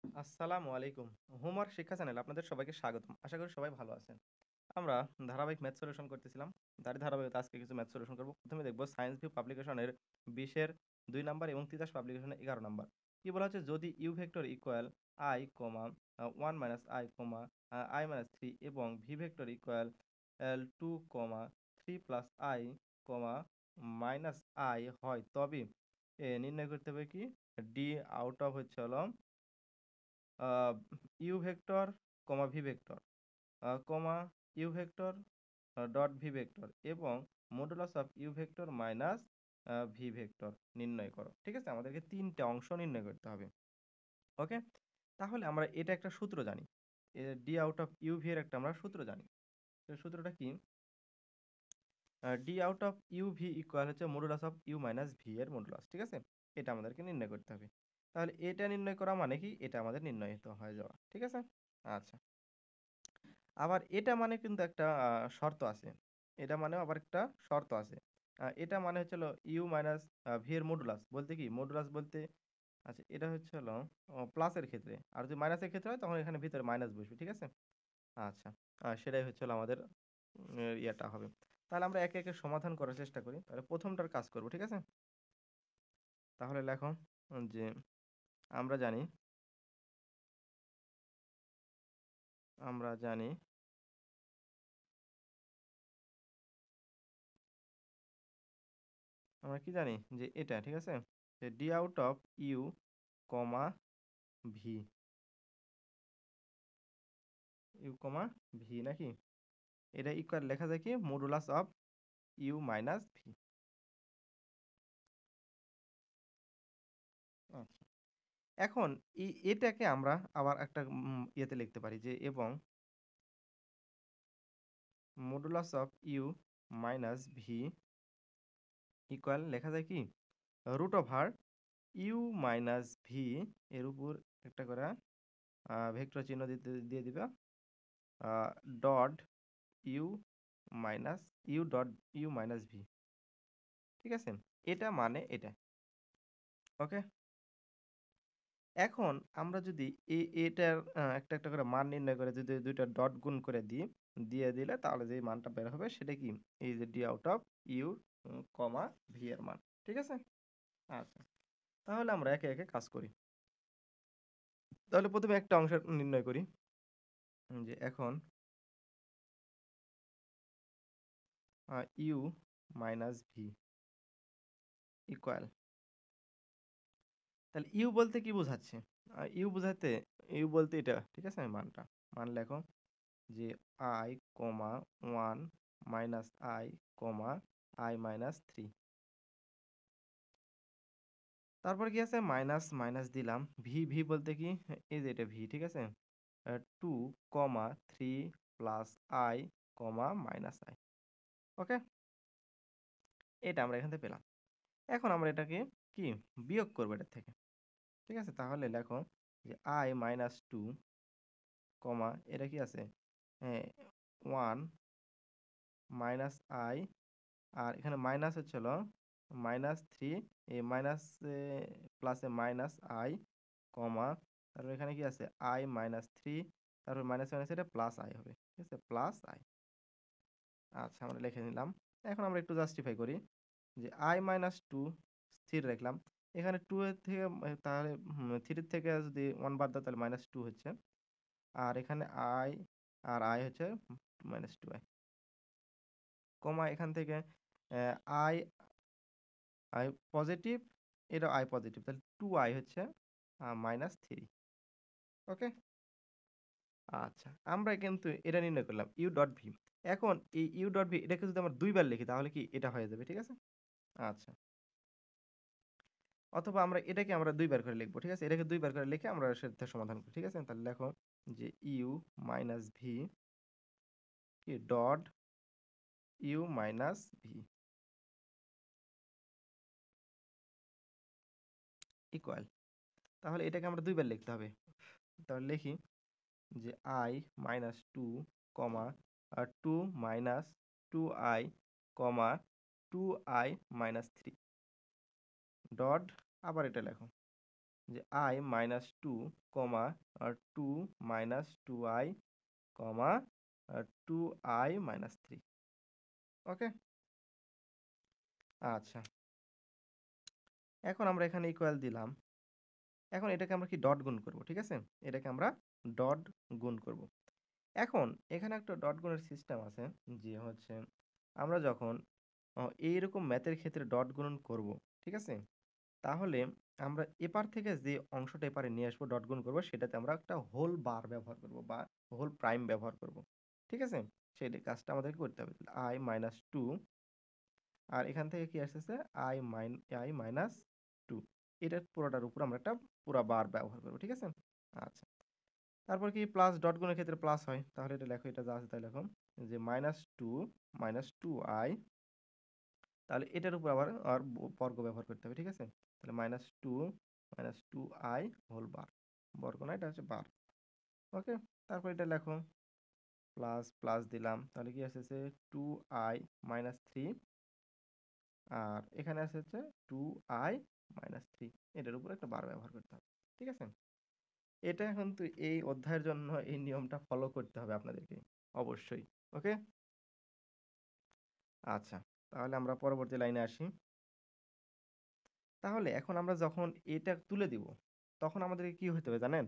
আসসালামু আলাইকুম। হোমওয়ার্ক শিক্ষা চ্যানেলে আপনাদের সবাইকে স্বাগতম। আশা করি সবাই ভালো আছেন। আমরা ধারাবাহিক ম্যাথ সলিউশন করতেছিলাম। তারই ধারাবাহিকতা আজকে কিছু ম্যাথ সলিউশন করব। ১ম এ দেখব সায়েন্স ভিউ পাবলিকেশনের ২০ এর ২ নাম্বার এবং তিতাস পাবলিকেশনের ১১ নাম্বার। কি বলা হচ্ছে যদি U vector equal i, 1 i, i 3 এবং V vector equal 2, 3 i, minus i হয় তবে নির্ণয় করতে হবে কি ডি আউট অফ হচ্ছে হলো আ U vector, V vector, comma U vector, dot V vector এবং modulus of U vector minus V vector নির্ণয় করো। ঠিক আছে? আমাদেরকে ৩ টে অংশ নির্ণয় করতে হবে। ওকে? তাহলে আমরা এটা একটা সূত্র জানি। D out of U V এর একটা আমরা সূত্র জানি। তো সূত্রটা কি? D out of U V equal হচ্ছে modulus of U minus V এর মডুলাস। ঠিক আছে? এটা আমাদেরকে নির্ণয় করতে হবে। তাহলে এটা নির্ণয় করা মানে কি? এটা আমাদের নির্ণয়িত হয়ে যাওয়া। ঠিক আছে? আচ্ছা। আবার এটা মানে কিন্তু একটা শর্ত আছে। এটা মানেও আবার একটা শর্ত আছে। এটা মানে হচ্ছে হলো ইউ মাইনাস ভি এর মডুলাস। বলতে কি? মডুলাস বলতে আচ্ছা এটা হচ্ছে হলো প্লাসের ক্ষেত্রে। আর যদি মাইনাসের ক্ষেত্রে হয় তখন এখানে ভিতরে মাইনাস বসবে। ঠিক আছে? আচ্ছা। সেটাই হচ্ছে হলো আমাদের ইয়েটা হবে। তাহলে আমরা একে, একে সমাধান করার চেষ্টা করি। তাহলে ১ম টার কাজ করব। ঠিক আছে? তাহলে লেখো যে আমরা জানি আমরা জানি আমরা কি জানি? যে এটা। ঠিক আছে? যে D out of U, comma V, U comma V নাকি? এটা ইকুয়াল লেখা যায় কি? Modulus of U minus V. আচ্ছা। এখন এটাকে আমরা আবার একটা ইয়েতে লিখতে পারি যে এবং modulus of U minus V equal লেখা যায় কি? Root over U minus V এর উপর একটা করে ভেক্টর চিহ্ন দিয়ে দিবা dot U minus U minus V. ঠিক আছে? এটা মানে এটা। ওকে? এখন আমরা যদি এটার একটা, একটা করে মান নির্ণয় করে যদি ২ টা ডট গুণ করে দিই, দিয়ে দিলে তাহলে যে মানটা বের হবে সেটা কি? এই যে D out of U V এর মান। ঠিক আছে? আচ্ছা। তাহলে আমরা একে, একে কাজ করি। তাহলে ১ম এ একটা অংশ নির্ণয় করি। যে এখন ইউ মাইনাস ভি ইকুয়াল তাহলে ইউ বলতে কি বোঝাচ্ছে? ইউ বলতে এটা। ঠিক আছে? মানটা। মান লেখো যে i, 1 minus i, i minus 3। তারপর কি আছে? মাইনাস, মাইনাস দিলাম। ভি বলতে কি? এই যে এটা ভি। ঠিক আছে? 2, 3 প্লাস i, মাইনাস i। ওকে? এটা আমরা এখান থেকে পেলাম। এখন আমরা এটাকে কি? বিয়োগ করব এটার থেকে। ঠিক আছে? তাহলে লেখো যে i মাইনাস 2, এটা কি আছে? হ্যাঁ, 1 মাইনাস i আর এখানে মাইনাস হচ্ছে হলো -3 এই মাইনাস প্লাসে মাইনাস i, তারপর এখানে কি আছে i মাইনাস 3 তারপর মাইনাস মাইনাস এটা প্লাস i হবে। ঠিক আছে? Plus i। আচ্ছা আমরা লিখে নিলাম। এখন আমরা একটু জাস্টিফাই করি যে i মাইনাস 2 স্থির রাখলাম। এখানে 2 এর থেকে তাহলে 3 এর থেকে যদি 1 বাদ দাও তাহলে -2 হচ্ছে। আর এখানে i আর i হচ্ছে -2i, এখান থেকে i i পজিটিভ, এটাও i পজিটিভ। তাহলে 2i হচ্ছে -3। ওকে? আচ্ছা। আমরা কিন্তু এটা নির্ণয় করলাম u ডট v। এখন এই u ডট v এটাকে যদি আমরা ২ বার লিখি তাহলে কি এটা হয়ে যাবে। ঠিক আছে? আচ্ছা। অথবা এটাকে আমরা ২ বার করে লিখব। ঠিক আছে? এটাকে ২ বার করে লিখে আমরা সেটার সমাধান করি। ঠিক আছে? তাহলে লেখো যে u মাইনাস v কি dot u minus v equal তাহলে এটাকে আমরা ২ বার লিখতে হবে। তাহলে লিখি যে i minus 2 2 minus 2i, 2i minus 3 dot আবার এটা লেখো যে I minus two comma 2 minus 2i comma 2i minus 3। Okay, আচ্ছা, এখন আমরা এখানে ইকুয়াল দিলাম। এখন এটাকে আমরা কি ডট গুণ করব, ঠিক আছে? এটাকে আমরা ডট গুণ করব। এখন এখানে একটা ডট গুণের সিস্টেম আছে, যে হচ্ছে আমরা যখন এইরকম ম্যাথের ক্ষেত্রে ডট গুণন করব, ঠিক আছে? তাহলে আমরা এপার থেকে যে অংশটা এপারে নিয়ে আসবো ডট গুণ করবো, সেটাতে আমরা একটা হোল বার ব্যবহার করব বা হোল প্রাইম ব্যবহার করব, ঠিক আছে? সেই কাজটা আমাদেরকে করতে হবে। I মাইনাস টু, আর এখান থেকে কি আসতেছে I মাইনাস টু, এটার পুরোটার উপর আমরা একটা পুরা বার ব্যবহার করবো, ঠিক আছে? আচ্ছা, তারপর কি প্লাস ডট গুণের ক্ষেত্রে প্লাস হয়, তাহলে এটা লেখো, এটা যা আছে তাই লেখো, যে মাইনাস টু আই, তাহলে এটার উপর আবার আর বর্গ ব্যবহার করতে হবে, ঠিক আছে? তাহলে minus two I whole bar, বর্গ না, এটা হচ্ছে বার। ওকে, তারপর এটা লেখো, প্লাস প্লাস দিলাম, তাহলে কি আসছে 2i মাইনাস 3, আর এখানে আছে হচ্ছে 2i মাইনাস 3, এটার উপর একটা বার ব্যবহার করতে হবে, ঠিক আছে? এটা এখন তো এই অধ্যায়ের জন্য এই নিয়মটা ফলো করতে হবে আপনাদেরকে অবশ্যই। ওকে, আচ্ছা, তাহলে আমরা পরবর্তী লাইনে আসি। তাহলে এখন আমরা যখন এটা তুলে দিব, তখন আমাদেরকে কি হতে হবে জানেন?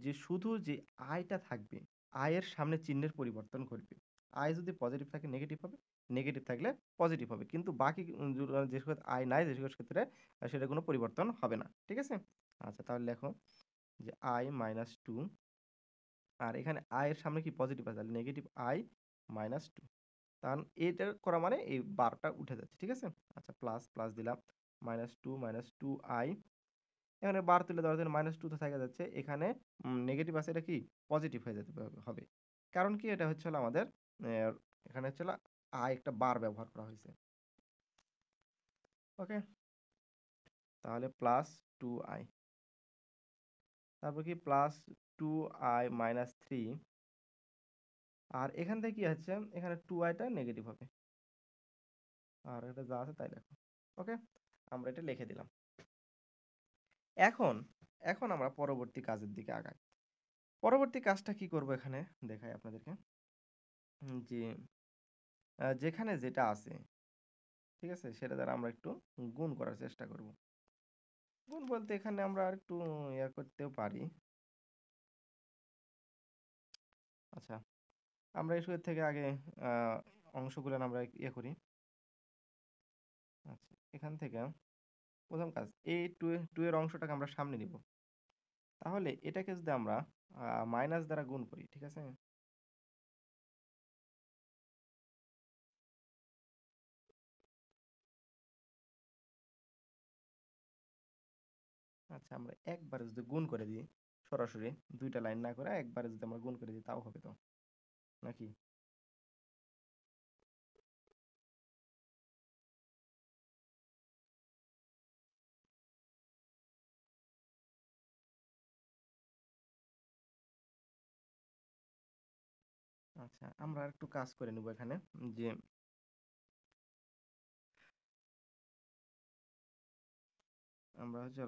যে শুধু যে আয়টা থাকবে, আয়ের সামনে চিহ্নের পরিবর্তন ঘটবে। আয় যদি পজিটিভ থাকে নেগেটিভ হবে, নেগেটিভ থাকলে পজিটিভ হবে, কিন্তু বাকি যে সকল আয় নাই, যে সকল ক্ষেত্রে সেটা কোনো পরিবর্তন হবে না, ঠিক আছে? আচ্ছা, তাহলে লেখো যে I মাইনাস 2, আর এখানে আয়ের সামনে কি পজিটিভ আছে, তাহলে নেগেটিভ I মাইনাস 2, কারণ এটা করা মানে এই বারটা উঠে যাচ্ছে, ঠিক আছে? আচ্ছা, প্লাস প্লাস দিলাম, মাইনাস টু আই, এখানে বার তুলে দেওয়ার জন্য মাইনাস টু তো থেকে যাচ্ছে, এখানে নেগেটিভ আছে, এটা কি পজিটিভ হয়ে যেতে হবে। কারণ কি, এটা হচ্ছে হলো আমাদের এখানে হচ্ছে হলো আই একটা বার ব্যবহার করা হয়েছে। ওকে, তাহলে প্লাস 2i, তারপর কি প্লাস 2i মাইনাস 3, আর এখান থেকে কি হচ্ছে, এখানে 2iটা নেগেটিভ হবে, আর এটা যা আছে তাই লেখো। ওকে, আমরা এটা লিখে দিলাম। এখন এখন আমরা পরবর্তী কাজের দিকে আগাই। পরবর্তী কাজটা কি করব, এখানে দেখাই আপনাদেরকে, যে যেখানে যেটা আছে, ঠিক আছে, সেটা দ্বারা আমরা একটু গুণ করার চেষ্টা করব। গুণ বলতে এখানে আমরা আর একটু ইয়া করতেও পারি। আচ্ছা, আমরা এই শুরু থেকে আগে অংশগুলো আমরা ইয়ে করি। আচ্ছা, এখান থেকে প্রথম কাজ, এই টু এর অংশটাকে আমরা সামনে নিব। তাহলে এটাকে যদি আমরা মাইনাস দ্বারা গুণ করি, ঠিক আছে? আচ্ছা, আমরা একবারে যদি গুণ করে দিই, সরাসরি দুইটা লাইন না করে একবারে যদি আমরা গুণ করে দিই, তাও হবে তো, নাকি? আচ্ছা, আমরা আর একটু কাজ করে নেব এখানে, যে আমরা হচ্ছে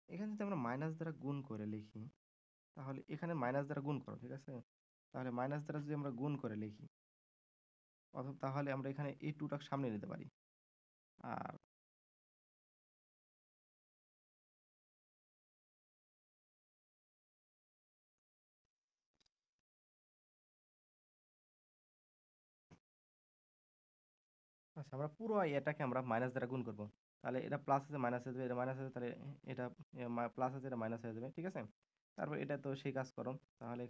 এখানে যদি আমরা মাইনাস দ্বারা গুণ করে লিখি, তাহলে এখানে মাইনাস দ্বারা গুণ করো, ঠিক আছে? তাহলে মাইনাস দ্বারা যদি আমরা গুণ করে লিখি, অথবা তাহলে আমরা এখানে এই টুটা সামনে নিতে পারি। আর আচ্ছা, আমরা পুরো এটাকে আমরা মাইনাস দ্বারা গুণ করব। তাহলে এটা প্লাস আছে মাইনাস হয়ে যাবে, এটা মাইনাস আছে, তাহলে এটা প্লাস আছে, এটা মাইনাস হয়ে যাবে, ঠিক আছে? তারপর এটা তো সেই কাজ করো, তাহলে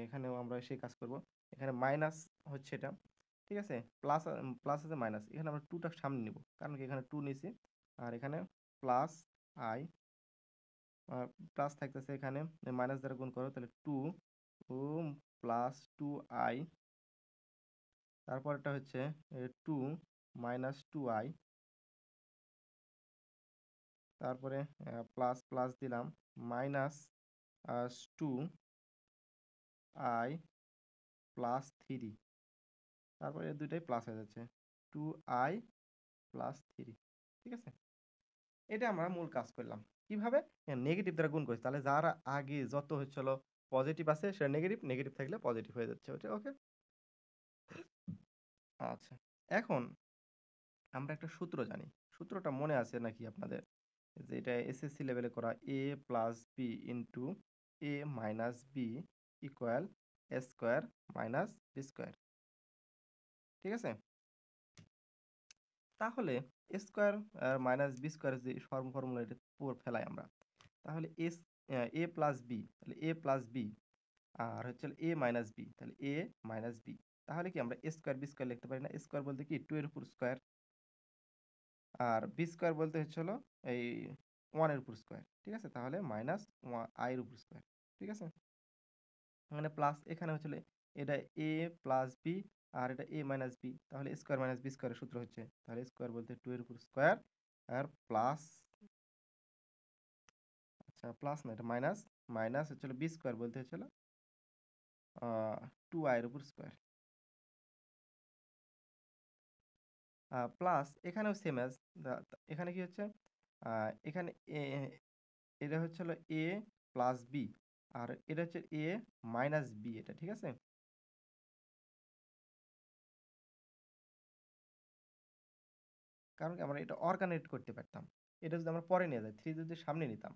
এখানেও আমরা সেই কাজ করব। এখানে মাইনাস হচ্ছে এটা, ঠিক আছে? প্লাস প্লাস আছে মাইনাস, এখানে আমরা টুটা সামনে নিব, কারণ কি এখানে টু নিছি, আর এখানে প্লাস আই, প্লাস থাকতেছে, এখানে মাইনাস দ্বারা গুণ করো, তাহলে ও প্লাস 2i, তারপর এটা হচ্ছে 2 মাইনাস 2i, তারপরে প্লাস প্লাস দিলাম, মাইনাস 2i প্লাস 3, তারপরে এই দুইটাই প্লাস হয়ে যাচ্ছে, 2i প্লাস 3। ঠিক আছে, এটা আমরা মূল কাজ করলাম কিভাবে, নেগেটিভ দ্বারা গুণ করছি, তাহলে যার আগে যত হচ্ছিল পজিটিভ আছে সে নেগেটিভ, নেগেটিভ থাকলে পজিটিভ হয়ে যাচ্ছে ওটা। ওকে, আচ্ছা, এখন আমরা একটা সূত্র জানি, সূত্রটা মনে আছে নাকি আপনাদের, যে এটা এসএসসি লেভেলে করা, এ plus B into A minus B equal A square minus B square. ঠিক আছে, তাহলে A square minus B square যে ফর্মুলা এটা পুরো ফেলাই আমরা, তাহলে এস এ প্লাস বি, তাহলে এ প্লাস বি আর হচ্ছে এ মাইনাস বি, তাহলে এ মাইনাস বি, তাহলে কি আমরা এ স্কোয়ার বি স্কোয়ার লিখতে পারি না? স্কোয়ার বলতে কি 2 এর উপর স্কোয়ার, আর বি স্কোয়ার বলতে হচ্ছে হলো এই 1 এর উপর স্কোয়ার। ঠিক আছে, তাহলে মাইনাস আই এর উপর স্কোয়ার। ঠিক আছে, মানে প্লাস এখানে হচ্ছে এটা এ প্লাস বি আর এটা এ মাইনাস বি, তাহলে স্কোয়ার মাইনাস বি স্কোয়ারের সূত্র হচ্ছে, তাহলে স্কোয়ার বলতে 2 এর উপর স্কোয়ার আর প্লাস, আচ্ছা প্লাস না এটা মাইনাস, মাইনাস হচ্ছে বি স্কোয়ার বলতে হচ্ছে 2i এর উপর স্কোয়ার, প্লাস এখানেও সেম অ্যাজ, এখানে কি হচ্ছে এখানে এটা হচ্ছে হলো এ প্লাস বি আর এটা হচ্ছে এ মাইনাস বি, এটা ঠিক আছে। কারণ কি আমরা এটা অর্গানাইট করতে পারতাম, এটা যদি আমরা পরে নিয়ে যাই, থ্রি যদি সামনে নিতাম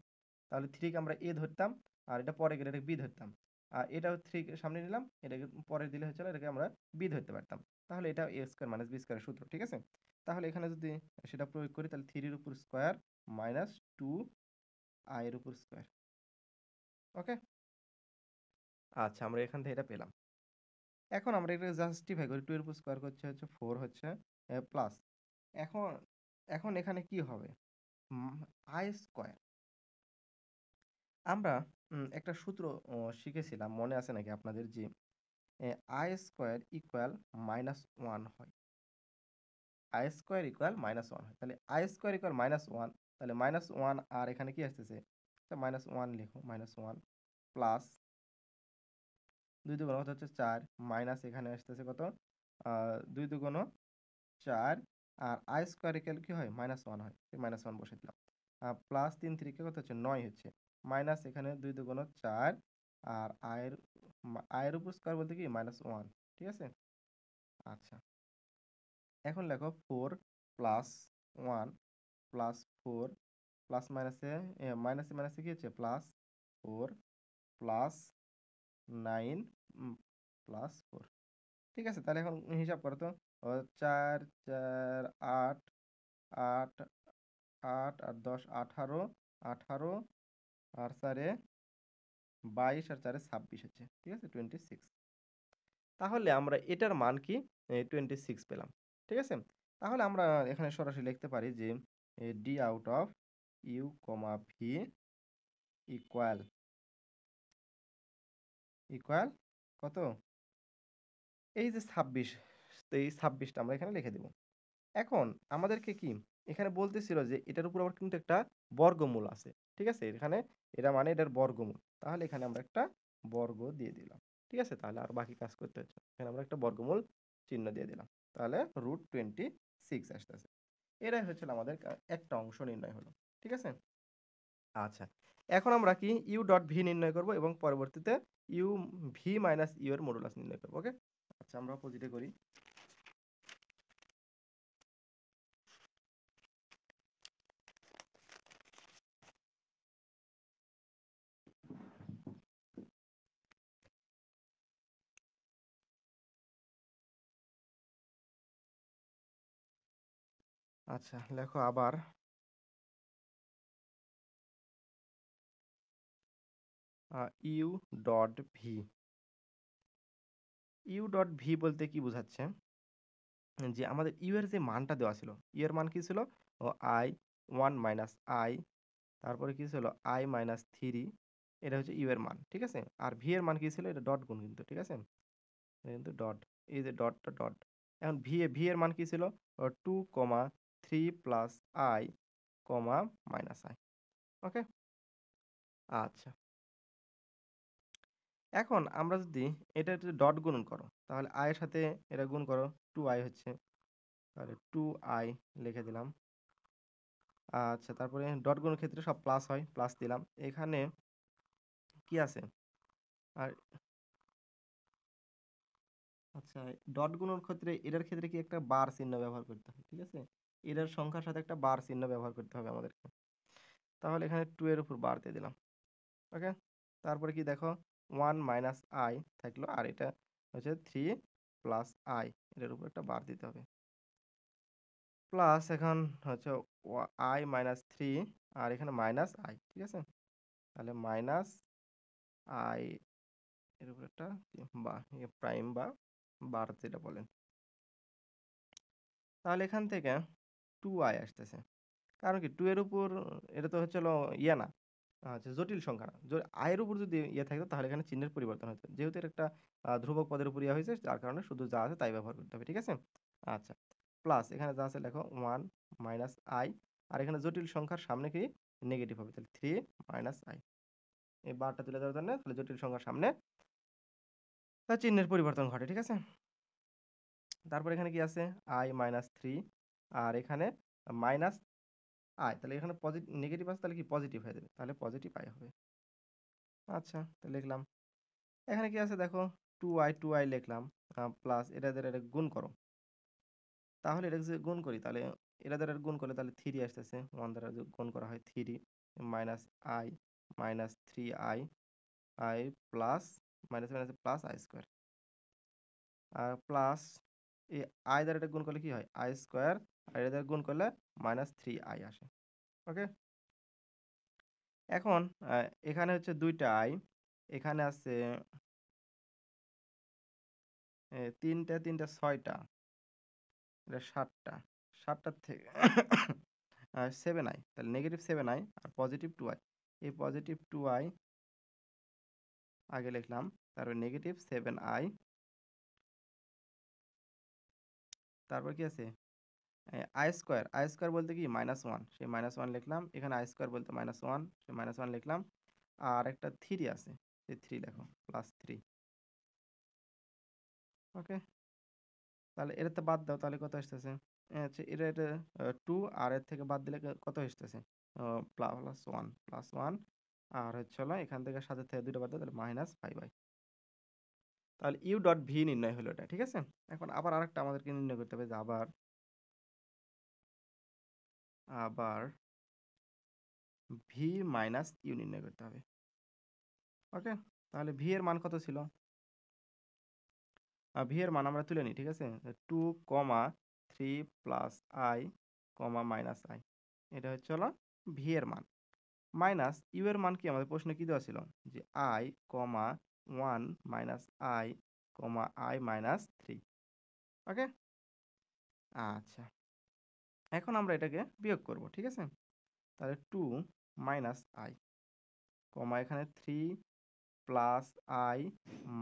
তাহলে থ্রিকে আমরা এ ধরতাম আর এটা পরে গেলে এটাকে বি ধরতাম, আর এটাও থ্রি সামনে নিলাম, এটাকে পরে দিলে হচ্ছে এটাকে আমরা বি ধরতে পারতাম, তাহলে এটা এ স্কোয়ার মাইনাস বি স্কোয়ারের সূত্র। ঠিক আছে, তাহলে এখানে যদি সেটা প্রয়োগ করি তাহলে থ্রির উপর স্কোয়ার মাইনাস 2i এর উপর স্কোয়ার। ওকে, আচ্ছা আমরা এখান থেকে এটা পেলাম। এখন আমরা এটা জাস্টিফাই করি, 2 এর উপর স্কোয়ার হচ্ছে 4 হচ্ছে প্লাস, এখন এখন এখানে কি হবে, আই স্কোয়ার, আমরা একটা সূত্র শিখেছিলাম, মনে আছে নাকি আপনাদের, যে I square equal minus one হয়, I square equal minus one হয়, তাহলে I square equal minus one, তাহলে মাইনাস ওয়ান আর এখানে কি আসতেছে, মাইনাস ওয়ান লিখো, মাইনাস ওয়ান প্লাস 2 দুগুণ কত হচ্ছে 4, মাইনাস এখানে আসতেছে কত 2 দুগুণ 4 আর আই স্কোয়ার ইকুয়াল কি হয় মাইনাস ওয়ান হয়, মাইনাস ওয়ান বসে দিলাম, প্লাস 3 3 কত হচ্ছে 9 হচ্ছে, মাইনাস এখানে 2 দুগুণ 4 আর আয়ের উপর স্কোয়ার বলতে কি মাইনাস ওয়ান। ঠিক আছে, আচ্ছা এখন লেখো 4 প্লাস ওয়ান প্লাস 4 প্লাস মাইনাসে মাইনাসে মাইনাসে কি হচ্ছে প্লাস 4 প্লাস 9 প্লাস 4। ঠিক আছে, তাহলে এখন হিসাব করো তো, 4 4 8 8 8 আর 10 18 18 আর 4 22 আর 4 26 হচ্ছে। ঠিক আছে, 26। তাহলে আমরা এটার মান কি 26 পেলাম। ঠিক আছে, তাহলে আমরা এখানে সরাসরি লিখতে পারি যে D out of U comma V equal equal কত, এই যে 26, তো এই 26টা আমরা এখানে লিখে দেব। এখন আমাদেরকে কি এখানে বলতেছিল যে এটার উপর আবার কিন্তু একটা বর্গমূল আছে। ঠিক আছে, এখানে এটা মানে এটার বর্গমূল, তাহলে এখানে আমরা একটা বর্গ দিয়ে দিলাম। ঠিক আছে, তাহলে আর বাকি কাজ করতে হচ্ছে না। এখানে আমরা একটা বর্গমূল চিহ্ন দিয়ে দিলাম, তাহলে √26 আসতেছে। এটাই হচ্ছিল আমাদের একটা অংশ নির্ণয় হলো। ঠিক আছে, আচ্ছা এখন আমরা কি ইউ ডট ভি নির্ণয় করব এবং পরবর্তীতে ইউ ভি মাইনাস ইউ এর মডুলাস নির্ণয় করবো। ওকে, আচ্ছা আমরা অপোজিটে করি। আচ্ছা লেখো আবার you dot V, you dot V বলতে কি বোঝাচ্ছে, যে আমাদের ইউ এর যে মানটা দেওয়া ছিল, ইউ এর মান কি ছিল, ও আই ওয়ান মাইনাস আই, তারপরে কি ছিল আই মাইনাস থ্রি, এটা হচ্ছে ইউ এর মান। ঠিক আছে, আর ভি এর মান কি ছিল, এটা ডট গুণ কিন্তু। ঠিক আছে, এটা কিন্তু ডট, এই যে ডটটা ডট, এখন ভি এর মান কি ছিল 2,3 plus I comma minus I. Okay, আচ্ছা এখন আমরা যদি এটা যদি ডট গুণন করো, তাহলে আই এর সাথে এটা গুণ করো, 2i হচ্ছে, তাহলে 2i লিখে দিলাম আচ্ছা, তারপরে ডট গুণের ক্ষেত্রে সব প্লাস হয়, প্লাস দিলাম। এখানে কি আছে? আর আচ্ছা, ডট গুণের ক্ষেত্রে এটার ক্ষেত্রে কি একটা বার চিহ্ন ব্যবহার করতে হয়, ঠিক আছে? এটার সংখ্যার সাথে একটা বার চিহ্ন ব্যবহার করতে হবে আমাদেরকে। তাহলে এখানে 2 এর উপর বার দিয়ে দিলাম। ওকে? তারপরে কি দেখো 1 মাইনাস i থাকলো, আর এটা হচ্ছে 3 প্লাস i, এটার উপর একটা বার দিতে হবে। প্লাস এখন হচ্ছে i মাইনাস 3, আর এখানে মাইনাস i, ঠিক আছে? তাহলে মাইনাস i এর উপর একটা বা প্রাইম বা বার যেটা বলেন। তাহলে এখান থেকে 2i আসতেছে। কারণ কি 2 এর উপর, এটা তো হচ্ছে হলো ইয়ে না, আচ্ছা জটিল সংখ্যা না। i এর উপর যদি ইয়ে থাকতো তাহলে এখানে চিহ্নের পরিবর্তন হতো। যেহেতু এটা একটা ধ্রুবক পদের উপর ইয়ে হয়েছে, যার কারণে শুধু যা আছে তাই ব্যবহার করতে হবে, ঠিক আছে? আচ্ছা, প্লাস এখানে যা আছে লেখো 1 মাইনাস i, আর এখানে জটিল সংখ্যার সামনে কি নেগেটিভ হবে, তাহলে 3 মাইনাস i। এই বারটা তুলে দেওয়ার জন্য তাহলে জটিল সংখ্যার সামনে তার চিহ্নের পরিবর্তন ঘটে, ঠিক আছে? তারপর এখানে কি আছে i মাইনাস 3, আর এখানে মাইনাস i, তাহলে এখানে নেগেটিভ আছে, তাহলে কি পজিটিভ হয়ে যাবে, তাহলে পজিটিভ i হবে। আচ্ছা, তো লিখলাম। এখানে কি আছে দেখো 2i লিখলাম, প্লাস এটা দ্বারা এটা গুণ করো। তাহলে এটা যদি গুণ করি তাহলে এটা দ্বারা গুণ করলে তাহলে 3 আসতেছে, 1 দ্বারা যদি গুণ করা হয় 3 minus i minus 3i, i plus minus minus plus i square, আর প্লাস এই i দ্বারা এটা গুণ করলে কি হয় i স্কোয়ার, আর এটা দ্বারা গুণ করলে মাইনাস 3i আসে। ওকে? এখন এখানে হচ্ছে দুইটা i, এখানে আছে তিনটা তিনটা 6টা, এটা 7টার থেকে 7i, তাহলে নেগেটিভ 7i আর পজিটিভ 2i। এই পজিটিভ 2i আগে লিখলাম, তারপর নেগেটিভ 7i, তারপর কি আছে আই স্কোয়ার বলতে কি -1, সেই -1 লিখলাম। এখানে আই স্কোয়ার বলতে -1, সেই -1 লিখলাম। আর একটা 3 আছে, সেই 3 লেখো, +3। ওকে? তাহলে এটাতে বাদ দাও, তাহলে কত আসতেছে? হচ্ছে এটা 2, আর এর থেকে বাদ দিলে কত আসতেছে? +1, আর হচ্ছে হলো এখান থেকে সাতের থেকে দুইটা বাদ দাও, তাহলে -5i। তাহলে ইউ ডট ভি নির্ণয় হলো এটা, ঠিক আছে? এখন আবার আরেকটা আমাদেরকে নির্ণয় করতে হবে, যে আবার আবার ভি মাইনাস ইউ নির্ণয় করতে হবে। ওকে? তাহলে ভি এর মান কত ছিল? ভি এর মান আমরা তুলে নিই, ঠিক আছে? 2, 3 প্লাস আই, মাইনাস আই, এটা হচ্ছে হলো ভি এর মান। মাইনাস ইউ এর মান কি আমাদের প্রশ্নে কি দেওয়া ছিল? যে I, 1 minus I, I minus 3। Okay? আচ্ছা, এখন আমরা এটাকে বিয়োগ করব, ঠিক আছে? তাহলে 2 মাইনাস আই, এখানে 3 প্লাস আই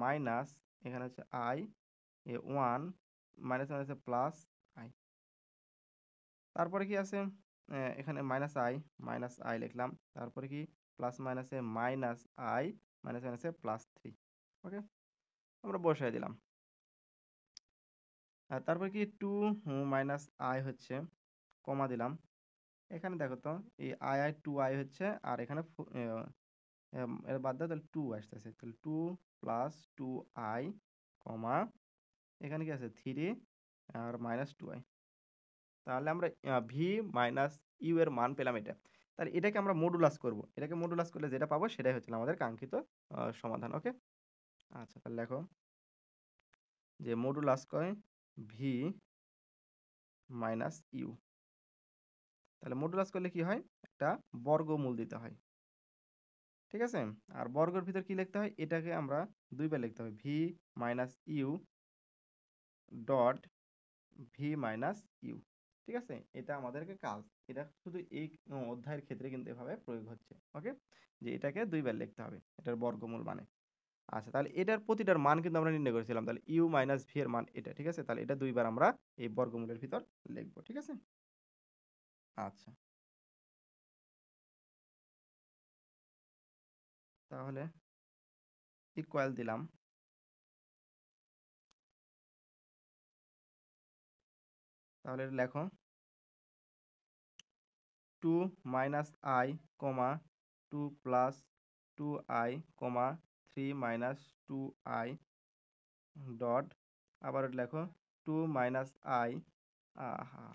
মাইনাস, এখানে হচ্ছে আই, 1 মাইনাস মাইনাসে প্লাস আই। তারপরে কি আছে? এখানে মাইনাস আই লিখলাম। তারপরে কি প্লাস মাইনাসে মাইনাস আই, মাইনাস মাইনাসে +3। ওকে? আমরা বসাই দিলাম। তারপর কি 2 মাইনাস আই হচ্ছে, কমা দিলাম। এখানে দেখো তো এই আই 2i হচ্ছে, আর এখানে এর বাদ দাও, তাহলে 2 আসতেছে, তাহলে 2 প্লাস 2i, কমা এখানে কি আছে 3 আর -2i। তাহলে আমরা ভি মাইনাস ইউ এর মান পেলাম এটা। তাহলে এটাকে আমরা মডুলাস করব। এটাকে মডুলাস করলে যেটা পাবো সেটাই হচ্ছে আমাদের কাঙ্ক্ষিত সমাধান। ওকে? আচ্ছা, তাহলে লেখো যে মডুলাস কয় ভি মাইনাস ইউ। তাহলে মডুলাস করলে কি হয়? একটা বর্গমূল দিতে হয়। ঠিক আছে? আর বর্গের ভিতর কি লিখতে হয়? এটাকে আমরা দুইবার লিখতে হবে, V minus U dot V minus U. ঠিক আছে? এটা আমাদেরকে কাজ। এটা শুধু এই অধ্যায়ের ক্ষেত্রে কিন্তু এভাবে প্রয়োগ হচ্ছে। ওকে? যে এটাকে দুইবার লিখতে হবে, এটার বর্গমূল মানে। আচ্ছা, তাহলে এটার প্রতিটার মান কিন্তু আমরা নির্ণয় করেছিলাম। তাহলে ইউ মাইনাস ভি এর মান এটা। ঠিক আছে? তাহলে এটা দুইবার আমরা এই বর্গমূলের ভিতর লিখব। ঠিক আছে? আচ্ছা, তাহলে ইকুয়াল দিলাম। তাহলে এটা লেখো 2 minus I, comma 2 plus 2I, comma 3 minus 2I dot আবার লেখো 2 minus I, আহা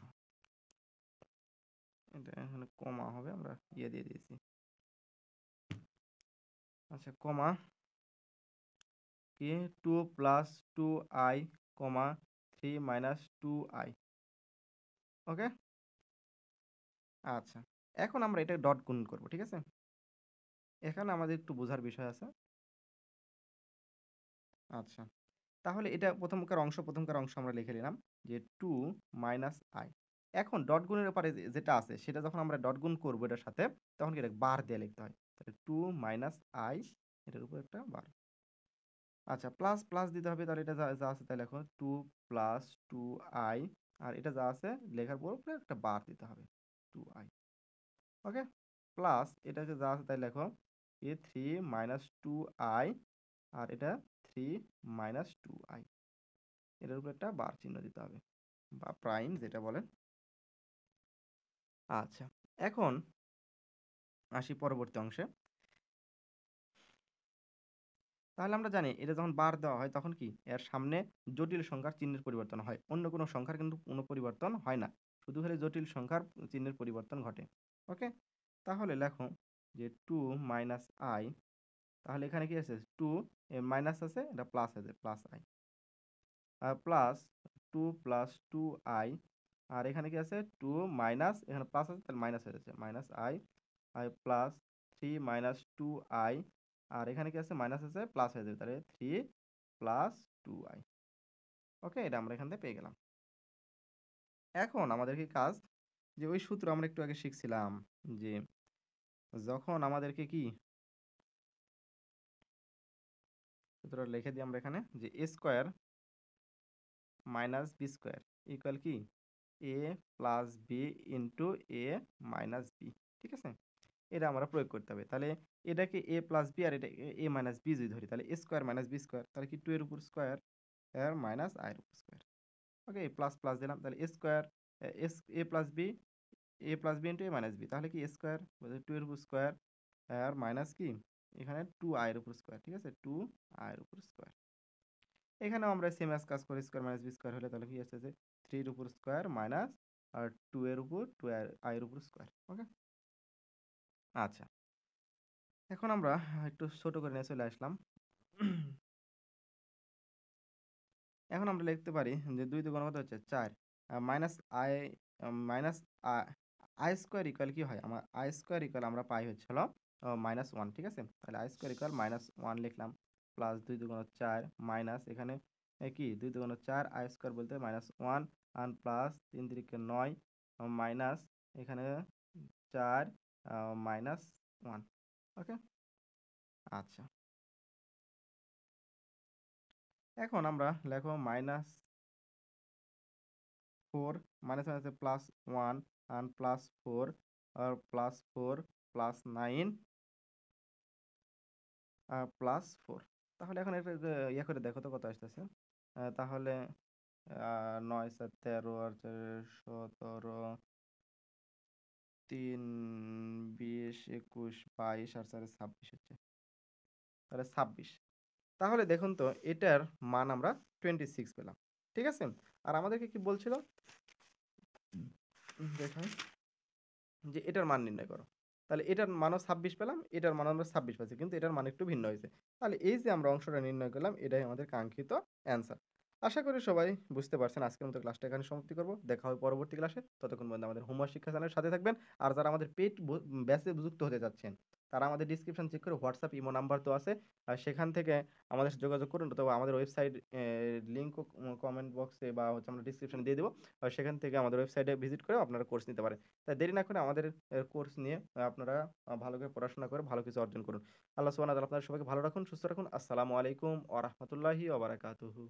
এটা এখানে কমা হবে, আমরা ইয়ে দিয়ে দিয়েছি। আচ্ছা, কমা কি 2 plus 2I, comma 3 minus 2I। ওকে, আচ্ছা, এখন আমরা এটা ডট গুণ করব, ঠিক আছে। এখানে আমাদের একটু বোঝার বিষয় আছে। আচ্ছা, তাহলে এটা প্রথমকার অংশ আমরা লিখে নিলাম যে 2 মাইনাস আই। এখন ডট গুণের ব্যাপারে যেটা আছে সেটা যখন আমরা ডট গুণ করবো এটার সাথে, তখন কি এটা বার দিয়ে লিখতে হয়। তাহলে 2 মাইনাস আই, এটার উপর একটা বার। আচ্ছা, প্লাস প্লাস দিতে হবে, তাহলে এটা যা যা আছে তাই লেখো 2 প্লাস 2i, আর এটা যা আছে লেখার পর উপরে একটা বার দিতে হবে 2i। ওকে, প্লাস এটা যা আছে তাই লেখো এ 3 মাইনাস 2i, আর এটা 3 মাইনাস 2i, এটার উপর একটা বার চিহ্ন দিতে হবে বা প্রাইম যেটা বলেন। আচ্ছা, এখন আসি পরবর্তী অংশে। তাহলে আমরা জানি এটা যখন বার দেওয়া হয় তখন কি এর সামনে জটিল সংখ্যার চিহ্নের পরিবর্তন হয়, অন্য কোনো সংখ্যার কিন্তু কোনো পরিবর্তন হয় না, শুধু খালি জটিল সংখ্যার চিহ্নের পরিবর্তন ঘটে। ওকে, তাহলে লেখো যে 2 মাইনাস আই, তাহলে এখানে কি আছে 2 মাইনাস আছে, এটা প্লাস আছে, plus I, plus 2 plus 2i, আর এখানে কি আছে 2 মাইনাস, এখানে প্লাস আছে তাহলে মাইনাস হয়ে যাচ্ছে, minus I, I plus 3 minus 2i, আর এখানে কি আছে মাইনাস আছে প্লাস হয়ে যাবে, তাহলে 3 প্লাস 2i। ওকে, এটা আমরা এখান থেকে পেয়ে গেলাম। এখন আমাদের কি কাজ, যে ওই সূত্র আমরা একটু আগে শিখছিলাম যে যখন আমাদেরকে কি সূত্র লিখে দিই আমরা এখানে, যে A square minus B square equal কি A plus B into A minus B, ঠিক আছে। এটা আমরা প্রয়োগ করতে হবে। তাহলে এটাকে এ প্লাস বি আর এটা এ মাইনাস বি যদি ধরি, তাহলে A square minus B square, তাহলে কি 2 এর উপর স্কোয়ার আর মাইনাস আই এর উপর স্কোয়ার। ওকে, প্লাস প্লাস দিলাম, তাহলে A square is A plus B into A minus B, তাহলে কি এ স্কোয়ার 2 এর উপর স্কোয়ার আর মাইনাস কি এখানে 2 আই এর উপর স্কোয়ার, ঠিক আছে, 2 আই এর উপর স্কোয়ার। এখানেও আমরা সেম as কাজ করি, স্কোয়ার মাইনাস বি স্কোয়ার হলে তাহলে কি আসছে যে 3 এর উপর স্কোয়ার মাইনাস আর 2 এর উপর 2 আই এর উপর স্কোয়ার। ওকে, আচ্ছা, এখন আমরা একটু ছোট করে নিয়ে চলে আসলাম। এখন আমরা লিখতে পারি যে 2 দুগুণ কত হচ্ছে 4, minus I, minus I square equal কি হয়, আমার আই স্কোয়ার ইকুয়াল আমরা পাই হচ্ছে হলো -1, ঠিক আছে। তাহলে আই স্কোয়ার ইকুয়াল -1 লিখলাম, প্লাস 2 দুগুণ 4 মাইনাস এখানে কি 2 দুগুণ 4, আই স্কোয়ার বলতে -1 আর প্লাস 3 3 9 মাইনাস এখানে 4 -1। ওকে, আচ্ছা, এখন আমরা লেখো -4 মাইনাস আছে +1 আর +4 আর +4 +9 আর +4। তাহলে এখন এটা ইয়ে করে দেখো তো কত আসতেছে। তাহলে 9 7 13 আর 17 3 20 21 22 আর 4 26 হচ্ছে, তাহলে 26। তাহলে দেখুন তো এটার মান আমরা 26 পেলাম, ঠিক আছে। আর আমাদেরকে কি বলছিল, দেখাই যে এটার মান নির্ণয় করো। তাহলে এটার মানও 26 পেলাম, এটার মান আমরা 26 পাচ্ছি, কিন্তু এটার মান একটু ভিন্ন হয়েছে। তাহলে এই যে আমরা অংশটা নির্ণয় করলাম এটাই আমাদের কাঙ্ক্ষিত অ্যান্সার। আশা করি সবাই বুঝতে পারছেন। আজকের মতো ক্লাসটা এখানে সমাপ্তি করব। দেখা হবে পরবর্তী ক্লাসে। ততক্ষণ পর্যন্ত আমাদের হোমওয়ার্ক শিক্ষা চ্যানেলের সাথে থাকবেন। আর যারা আমাদের পেইড ব্যাচে যুক্ত হতে যাচ্ছেন তারা আমাদের ডিসক্রিপশন চেক করে হোয়াটসঅ্যাপ ইমো নাম্বার তো আছে, আর সেখান থেকে আমাদের সাথে যোগাযোগ করুন, অথবা আমাদের ওয়েবসাইট লিঙ্কও কমেন্ট বক্সে বা হচ্ছে আমরা ডিসক্রিপশনে দিয়ে দেবো। আর সেখান থেকে আমাদের ওয়েবসাইটে ভিজিট করে আপনারা কোর্স নিতে পারেন। তাই দেরি না করে আমাদের কোর্স নিয়ে আপনারা ভালো করে পড়াশোনা করে ভালো কিছু অর্জন করুন। আল্লাহ সুবহানাহু ওয়া তাআলা আপনাদের সবাইকে ভালো রাখুন, সুস্থ রাখুন। আসসালামু আলাইকুম ওয়া রাহমাতুল্লাহি ওয়া বারাকাতুহু।